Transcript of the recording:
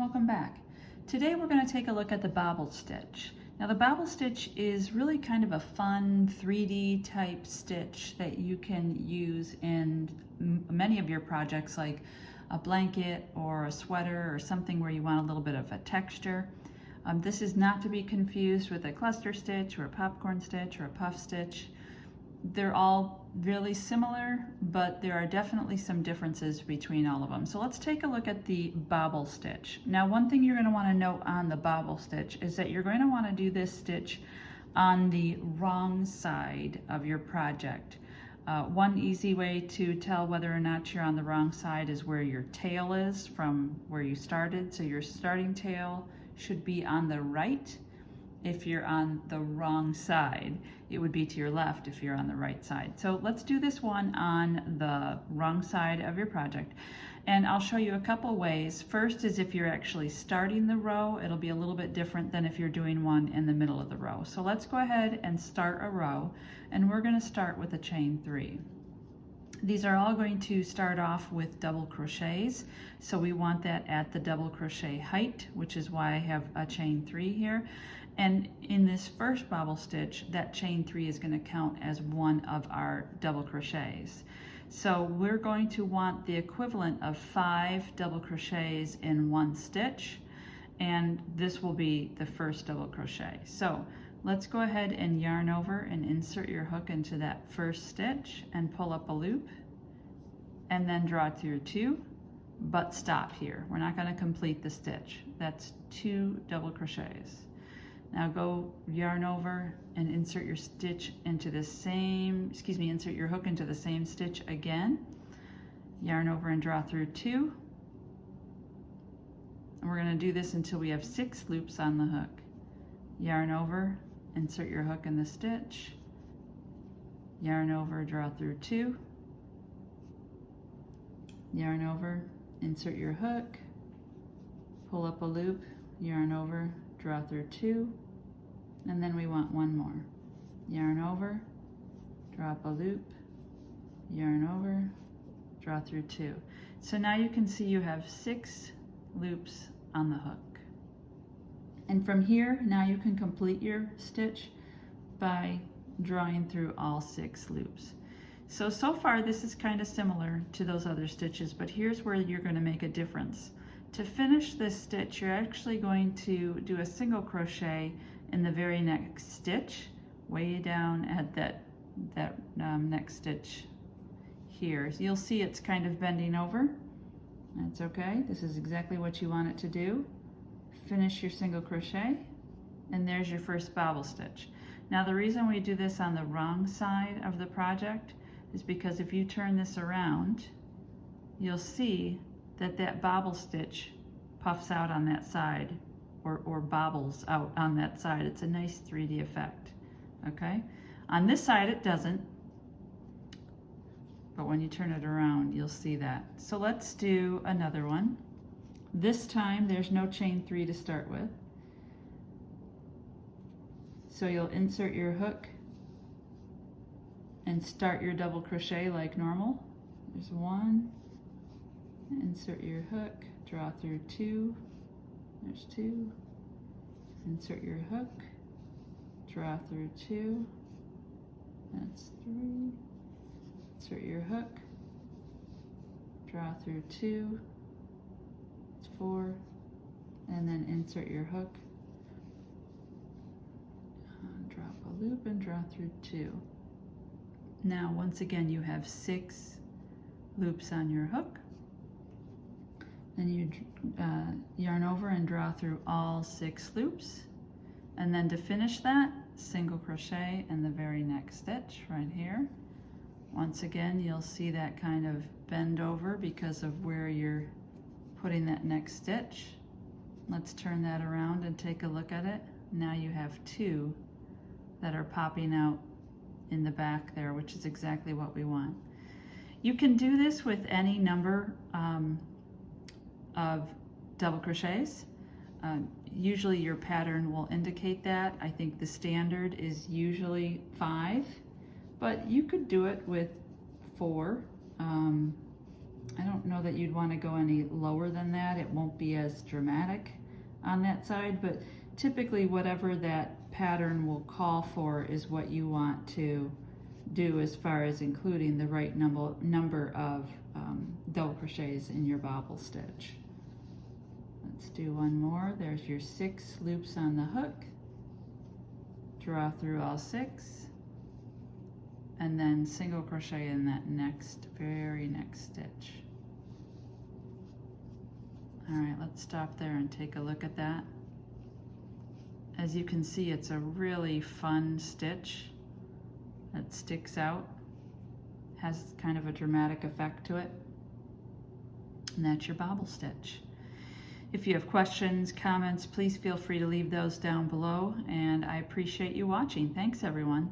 welcome back. Today we're going to take a look at the Bobble Stitch. Now the Bobble Stitch is really kind of a fun 3D type stitch that you can use in many of your projects, like a blanket or a sweater or something where you want a little bit of a texture. This is not to be confused with a cluster stitch or a popcorn stitch or a puff stitch. They're all really similar, but there are definitely some differences between all of them. So let's take a look at the Bobble Stitch. Now, one thing you're going to want to note on the Bobble Stitch is that you're going to want to do this stitch on the wrong side of your project. One easy way to tell whether or not you're on the wrong side is where your tail is from where you started. So your starting tail should be on the right. If you're on the wrong side, it would be to your left if you're on the right side. So let's do this one on the wrong side of your project. And I'll show you a couple ways. First is if you're actually starting the row, it'll be a little bit different than if you're doing one in the middle of the row. So let's go ahead and start a row, and we're going to start with a chain 3. These are all going to start off with double crochets, so we want that at the double crochet height, which is why I have a chain 3 here. And in this first Bobble Stitch, that chain 3 is going to count as one of our double crochets. So we're going to want the equivalent of 5 double crochets in one stitch, and this will be the first double crochet. So let's go ahead and yarn over and insert your hook into that first stitch and pull up a loop, and then draw through 2, but stop here. We're not going to complete the stitch. That's 2 double crochets. Now go yarn over and insert your stitch into the same, insert your hook into the same stitch again. Yarn over and draw through 2. And we're going to do this until we have 6 loops on the hook. Yarn over, insert your hook in the stitch. Yarn over, draw through 2. Yarn over, insert your hook, pull up a loop, yarn over, draw through 2, and then we want one more. Yarn over, drop a loop, yarn over, draw through 2. So now you can see you have 6 loops on the hook. And from here, now you can complete your stitch by drawing through all 6 loops. So far this is kind of similar to those other stitches, but here's where you're going to make a difference. To finish this stitch, you're actually going to do a single crochet in the very next stitch, way down at that next stitch here. So you'll see it's kind of bending over. That's okay. This is exactly what you want it to do. Finish your single crochet, and there's your first Bobble Stitch. Now the reason we do this on the wrong side of the project is because if you turn this around, you'll see that Bobble Stitch puffs out on that side, or bobbles out on that side. It's a nice 3D effect, okay? On this side it doesn't, but when you turn it around you'll see that. So let's do another one. This time there's no chain 3 to start with. So you'll insert your hook and start your double crochet like normal. There's 1, insert your hook, draw through 2, there's 2, insert your hook, draw through 2, that's 3, insert your hook, draw through 2, it's 4, and then insert your hook, drop a loop and draw through 2. Now once again you have 6 loops on your hook. Then you yarn over and draw through all 6 loops, and then to finish that, single crochet in the very next stitch right here. Once again you'll see that kind of bend over because of where you're putting that next stitch. Let's turn that around and take a look at it. Now you have 2 that are popping out in the back there, which is exactly what we want. You can do this with any number of double crochets. Usually your pattern will indicate that. I think the standard is usually 5, but you could do it with 4. I don't know that you'd want to go any lower than that. It won't be as dramatic on that side, but typically whatever that pattern will call for is what you want to do as far as including the right number of double crochets in your bobble stitch. Let's do one more. There's your 6 loops on the hook. Draw through all 6 and then single crochet in that very next stitch. All right, let's stop there and take a look at that. As you can see, it's a really fun stitch that sticks out, has kind of a dramatic effect to it, and that's your bobble stitch. If you have questions, comments, please feel free to leave those down below, and I appreciate you watching. Thanks, everyone.